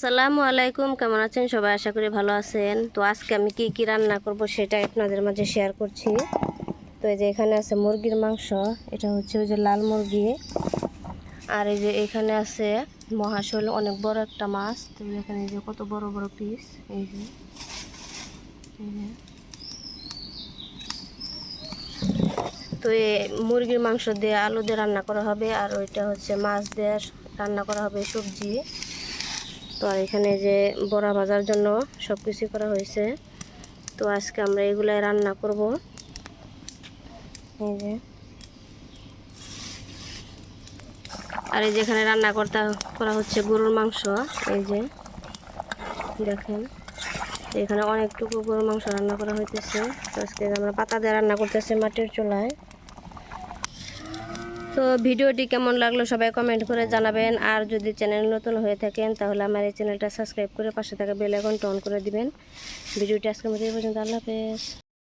আসসালামু আলাইকুম, কেমন আছেন সবাই? আশা করি ভালো আছেন। তো আজকে আমি কি রান্না করব সেটা আপনাদের মাঝে শেয়ার করছি। তো এই যে এখানে আছে মুরগির মাংস, এটা হচ্ছে ওই যে লাল মুরগি। আর এই যে এখানে আছে মহাশোল, অনেক বড় একটা মাছ। তো এখানে এই যে কত বড় বড় পিস, এই যে তো এই মুরগির মাংস দিয়ে আলু দিয়ে রান্না করা হবে, আর ওইটা হচ্ছে মাছ দিয়ে রান্না করা হবে সবজি। তো আর এখানে যে বড়া ভাজার জন্য সব কিছু করা হয়েছে। তো আজকে আমরা এগুলাই রান্না করব। এই যে আর এই যেখানে রান্না করা হচ্ছে গরুর মাংস। এই যে দেখেন, এখানে অনেকটুকু গরুর মাংস রান্না করা হইতেছে। তো আজকে আমরা পাতা দিয়ে রান্না করতেছি মাটির চুলায়। তো ভিডিওটি কেমন লাগলো সবাই কমেন্ট করে জানাবেন। আর যদি চ্যানেল নতুন হয়ে থাকেন তাহলে আমার এই চ্যানেলটা সাবস্ক্রাইব করে পাশে থাকা বেল আইকনটা অন করে দিবেন। ভিডিওটি আজকের মতো এই পর্যন্ত। আল্লাহ হাফেজ।